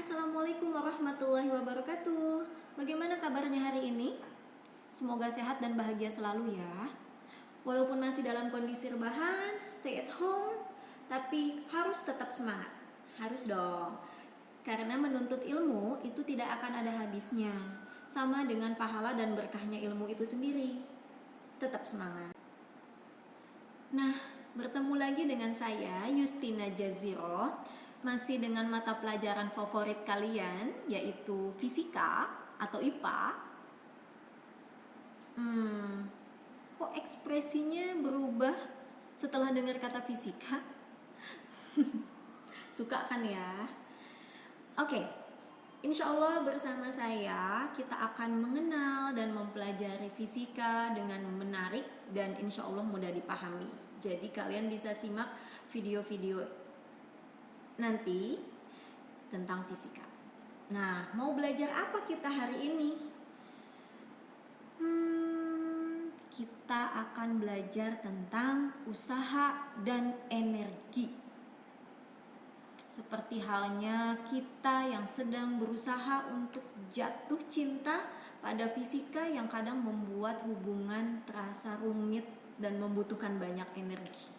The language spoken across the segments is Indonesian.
Assalamualaikum warahmatullahi wabarakatuh. Bagaimana kabarnya hari ini? Semoga sehat dan bahagia selalu ya. Walaupun masih dalam kondisi rebahan, stay at home, tapi harus tetap semangat. Harus dong. Karena menuntut ilmu itu tidak akan ada habisnya. Sama dengan pahala dan berkahnya ilmu itu sendiri. Tetap semangat. Nah, bertemu lagi dengan saya Yustina Jaziro, masih dengan mata pelajaran favorit kalian, yaitu fisika atau IPA. Kok ekspresinya berubah setelah dengar kata fisika? Suka kan ya? Oke, insya Allah bersama saya kita akan mengenal dan mempelajari fisika dengan menarik dan insya Allah mudah dipahami. Jadi kalian bisa simak video-video nanti tentang fisika. Nah, mau belajar apa kita hari ini? Kita akan belajar tentang usaha dan energi. Seperti halnya kita yang sedang berusaha untuk jatuh cinta pada fisika yang kadang membuat hubungan terasa rumit dan membutuhkan banyak energi.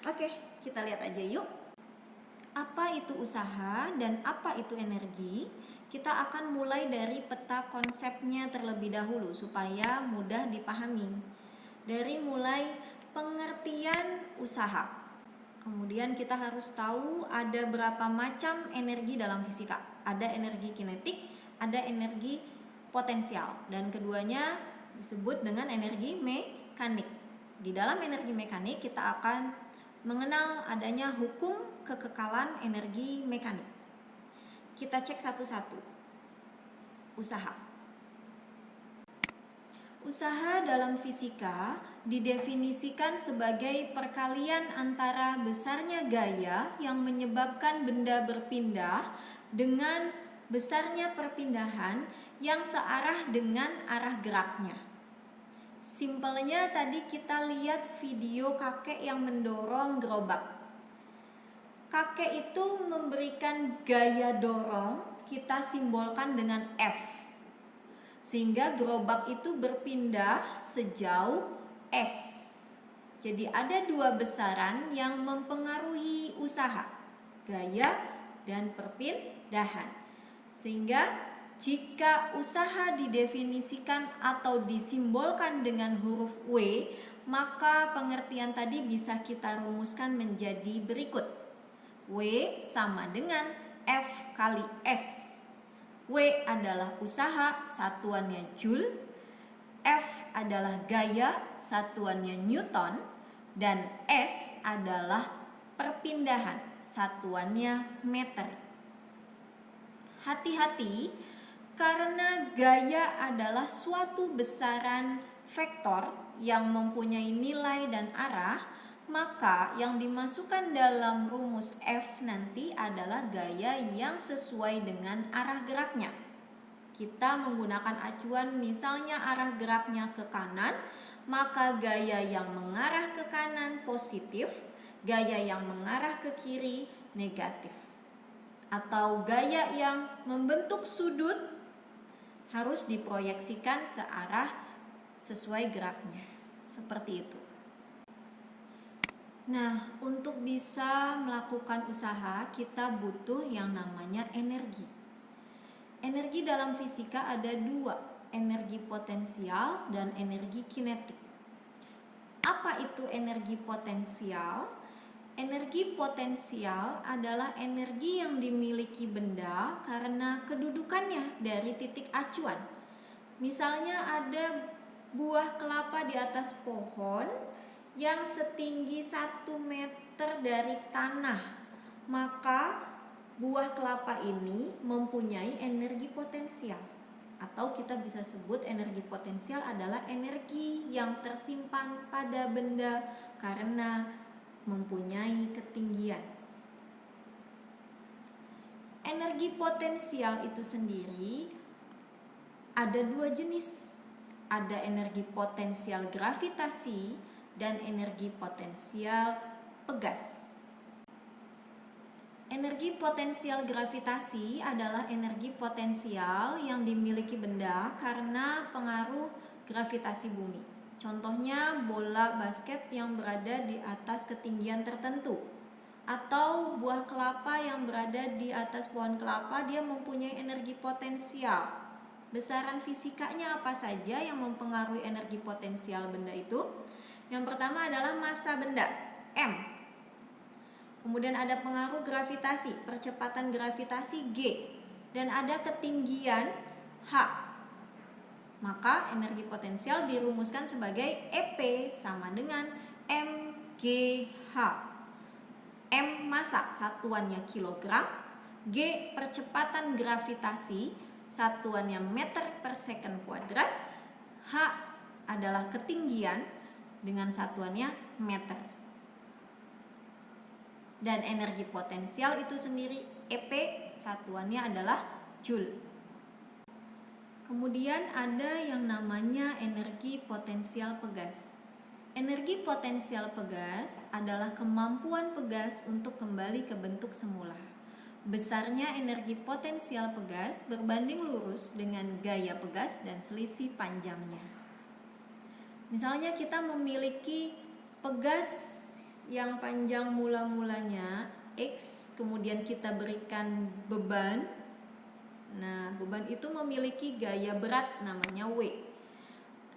Oke, kita lihat aja yuk. Apa itu usaha dan apa itu energi? Kita akan mulai dari peta konsepnya terlebih dahulu supaya mudah dipahami. Dari mulai pengertian usaha. Kemudian kita harus tahu ada berapa macam energi dalam fisika. Ada energi kinetik, ada energi potensial, dan keduanya disebut dengan energi mekanik. Di dalam energi mekanik kita akan mengenal adanya hukum kekekalan energi mekanik. Kita cek satu-satu. Usaha. Usaha dalam fisika didefinisikan sebagai perkalian antara besarnya gaya yang menyebabkan benda berpindah dengan besarnya perpindahan yang searah dengan arah geraknya. Simpelnya tadi kita lihat video kakek yang mendorong gerobak. Kakek itu memberikan gaya dorong, kita simbolkan dengan F. Sehingga gerobak itu berpindah sejauh S. Jadi ada dua besaran yang mempengaruhi usaha, gaya dan perpindahan. Sehingga jika usaha didefinisikan atau disimbolkan dengan huruf W, maka pengertian tadi bisa kita rumuskan menjadi berikut. W sama dengan F kali S. W adalah usaha, satuannya Joule. F adalah gaya, satuannya Newton. Dan S adalah perpindahan, satuannya meter. Hati-hati, karena gaya adalah suatu besaran vektor yang mempunyai nilai dan arah, maka yang dimasukkan dalam rumus F nanti adalah gaya yang sesuai dengan arah geraknya. Kita menggunakan acuan misalnya arah geraknya ke kanan, maka gaya yang mengarah ke kanan positif, gaya yang mengarah ke kiri negatif. Atau gaya yang membentuk sudut harus diproyeksikan ke arah sesuai geraknya. Seperti itu. Nah, untuk bisa melakukan usaha, kita butuh yang namanya energi. Energi dalam fisika ada dua, energi potensial dan energi kinetik. Apa itu energi potensial? Energi potensial adalah energi yang dimiliki benda karena kedudukannya dari titik acuan. Misalnya ada buah kelapa di atas pohon yang setinggi 1 meter dari tanah, maka buah kelapa ini mempunyai energi potensial. Atau kita bisa sebut energi potensial adalah energi yang tersimpan pada benda karena mempunyai ketinggian. Energi potensial itu sendiri ada dua jenis. Ada energi potensial gravitasi dan energi potensial pegas. Energi potensial gravitasi adalah energi potensial yang dimiliki benda karena pengaruh gravitasi bumi. Contohnya bola basket yang berada di atas ketinggian tertentu, atau buah kelapa yang berada di atas pohon kelapa, dia mempunyai energi potensial. Besaran fisikanya apa saja yang mempengaruhi energi potensial benda itu? Yang pertama adalah massa benda, M. Kemudian ada pengaruh gravitasi, percepatan gravitasi G, dan ada ketinggian H. Maka energi potensial dirumuskan sebagai EP sama dengan mgh. M massa, satuannya kilogram. G percepatan gravitasi, satuannya meter per second kuadrat. H adalah ketinggian dengan satuannya meter. Dan energi potensial itu sendiri EP satuannya adalah joule. Kemudian ada yang namanya energi potensial pegas. Energi potensial pegas adalah kemampuan pegas untuk kembali ke bentuk semula. Besarnya energi potensial pegas berbanding lurus dengan gaya pegas dan selisih panjangnya. Misalnya kita memiliki pegas yang panjang mula-mulanya X, kemudian kita berikan beban. Nah, beban itu memiliki gaya berat namanya W,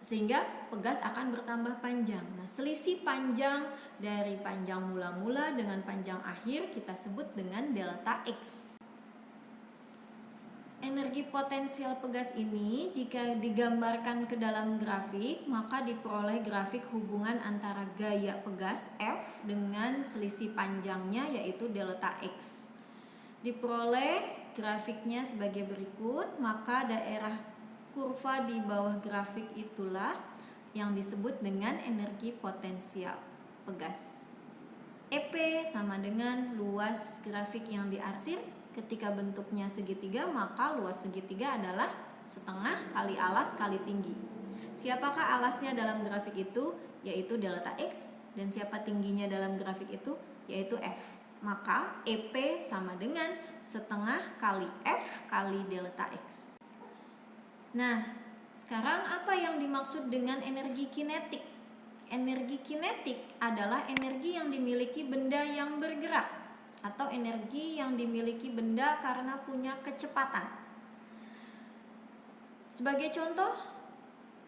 sehingga pegas akan bertambah panjang. Nah, selisih panjang dari panjang mula-mula dengan panjang akhir kita sebut dengan delta X. Energi potensial pegas ini jika digambarkan ke dalam grafik, maka diperoleh grafik hubungan antara gaya pegas F dengan selisih panjangnya yaitu delta X. Diperoleh grafiknya sebagai berikut, maka daerah kurva di bawah grafik itulah yang disebut dengan energi potensial pegas. EP sama dengan luas grafik yang diarsir. Ketika bentuknya segitiga, maka luas segitiga adalah setengah kali alas kali tinggi. Siapakah alasnya dalam grafik itu? Yaitu delta X. Dan siapa tingginya dalam grafik itu? Yaitu F. Maka EP sama dengan setengah kali F kali delta X. Nah, sekarang apa yang dimaksud dengan energi kinetik? Energi kinetik adalah energi yang dimiliki benda yang bergerak, atau energi yang dimiliki benda karena punya kecepatan. Sebagai contoh,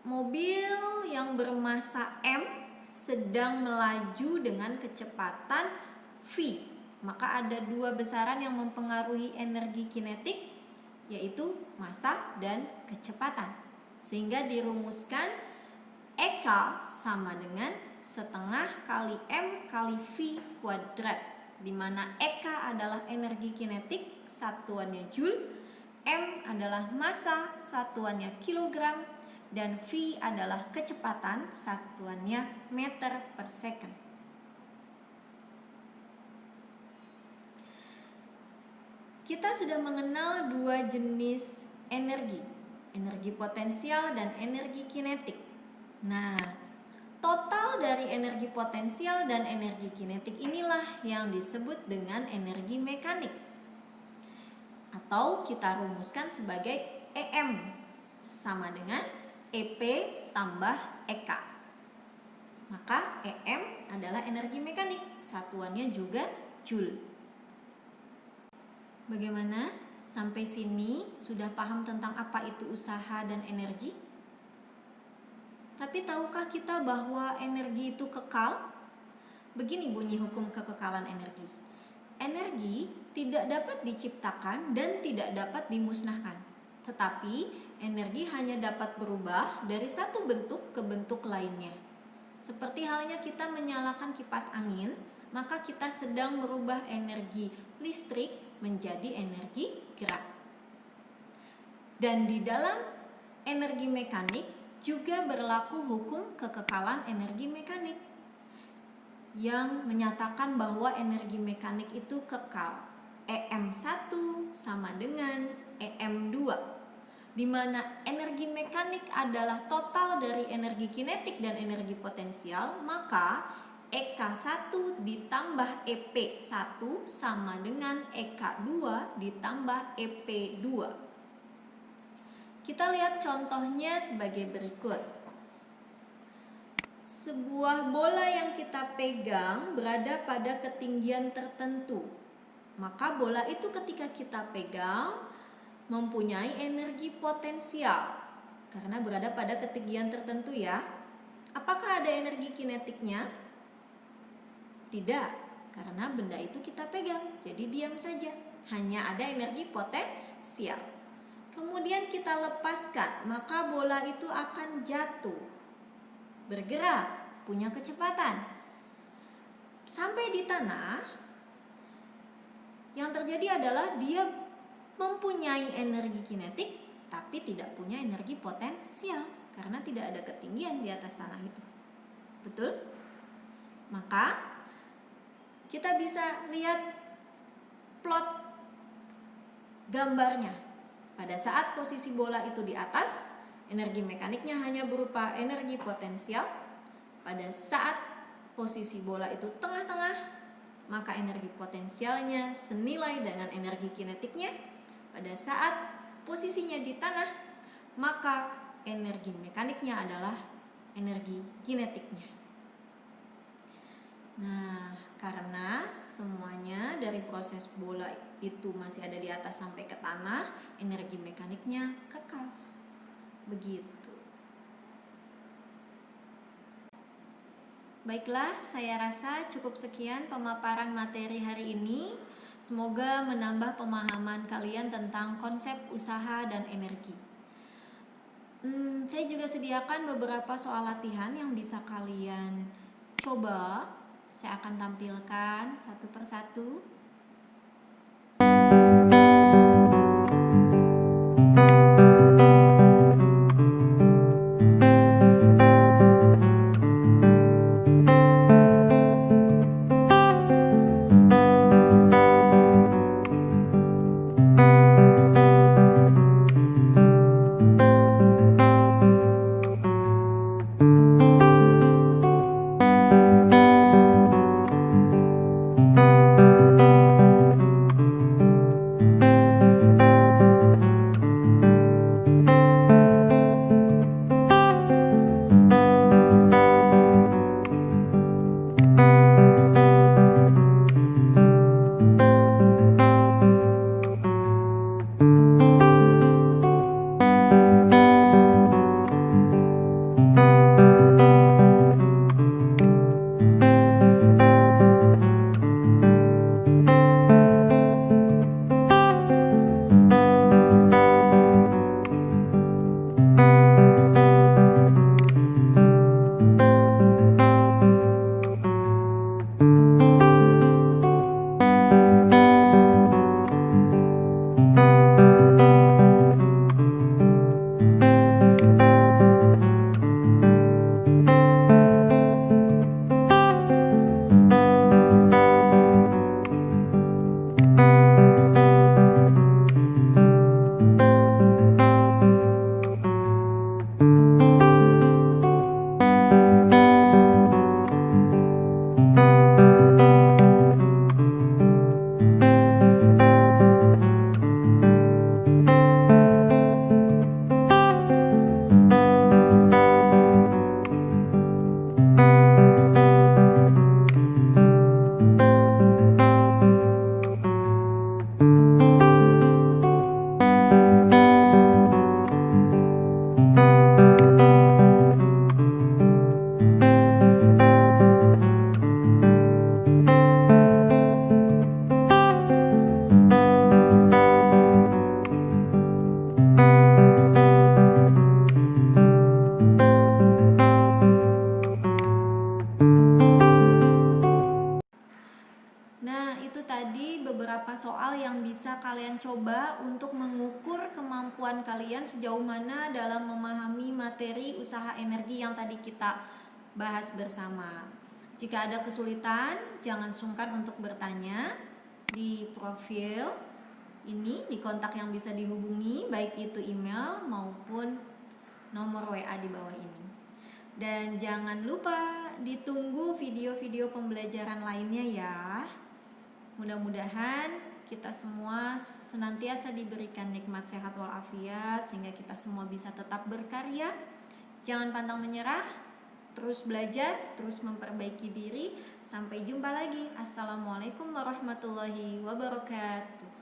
mobil yang bermassa M sedang melaju dengan kecepatan V. Maka ada dua besaran yang mempengaruhi energi kinetik, yaitu massa dan kecepatan. Sehingga dirumuskan EK sama dengan setengah kali M kali V kuadrat, di mana EK adalah energi kinetik, satuannya joule, M adalah massa, satuannya kilogram, dan V adalah kecepatan, satuannya meter per second. Kita sudah mengenal dua jenis energi, energi potensial dan energi kinetik. Nah, total dari energi potensial dan energi kinetik inilah yang disebut dengan energi mekanik, atau kita rumuskan sebagai EM sama dengan EP tambah EK. Maka EM adalah energi mekanik, satuannya juga joule. Bagaimana? Sampai sini sudah paham tentang apa itu usaha dan energi? Tapi tahukah kita bahwa energi itu kekal? Begini bunyi hukum kekekalan energi. Energi tidak dapat diciptakan dan tidak dapat dimusnahkan. Tetapi energi hanya dapat berubah dari satu bentuk ke bentuk lainnya. Seperti halnya kita menyalakan kipas angin, maka kita sedang merubah energi listrik menjadi energi gerak. Dan di dalam energi mekanik juga berlaku hukum kekekalan energi mekanik yang menyatakan bahwa energi mekanik itu kekal. EM1 sama dengan EM2, di mana energi mekanik adalah total dari energi kinetik dan energi potensial, maka EK1 ditambah EP1 sama dengan EK2 ditambah EP2. Kita lihat contohnya sebagai berikut. Sebuah bola yang kita pegang berada pada ketinggian tertentu. Maka bola itu ketika kita pegang mempunyai energi potensial karena berada pada ketinggian tertentu ya. Apakah ada energi kinetiknya? Tidak, karena benda itu kita pegang, jadi diam saja. Hanya ada energi potensial. Kemudian kita lepaskan, maka bola itu akan jatuh, bergerak, punya kecepatan. Sampai di tanah, yang terjadi adalah dia mempunyai energi kinetik tapi tidak punya energi potensial karena tidak ada ketinggian di atas tanah itu. Betul? Maka kita bisa lihat plot gambarnya. Pada saat posisi bola itu di atas, energi mekaniknya hanya berupa energi potensial. Pada saat posisi bola itu tengah-tengah, maka energi potensialnya senilai dengan energi kinetiknya. Pada saat posisinya di tanah, maka energi mekaniknya adalah energi kinetiknya. Nah, karena semuanya dari proses bola itu masih ada di atas sampai ke tanah, energi mekaniknya kekal. Begitu. Baiklah, saya rasa cukup sekian pemaparan materi hari ini. Semoga menambah pemahaman kalian tentang konsep usaha dan energi. Saya juga sediakan beberapa soal latihan yang bisa kalian coba. Saya akan tampilkan satu persatu. soal yang bisa kalian coba untuk mengukur kemampuan kalian sejauh mana dalam memahami materi usaha energi yang tadi kita bahas bersama. Jika ada kesulitan, jangan sungkan untuk bertanya di profil ini, di kontak yang bisa dihubungi, baik itu email maupun nomor WA di bawah ini. Dan jangan lupa ditunggu video-video pembelajaran lainnya ya. Mudah-mudahan kita semua senantiasa diberikan nikmat sehat walafiat sehingga kita semua bisa tetap berkarya. Jangan pantang menyerah, terus belajar, terus memperbaiki diri. Sampai jumpa lagi. Assalamualaikum warahmatullahi wabarakatuh.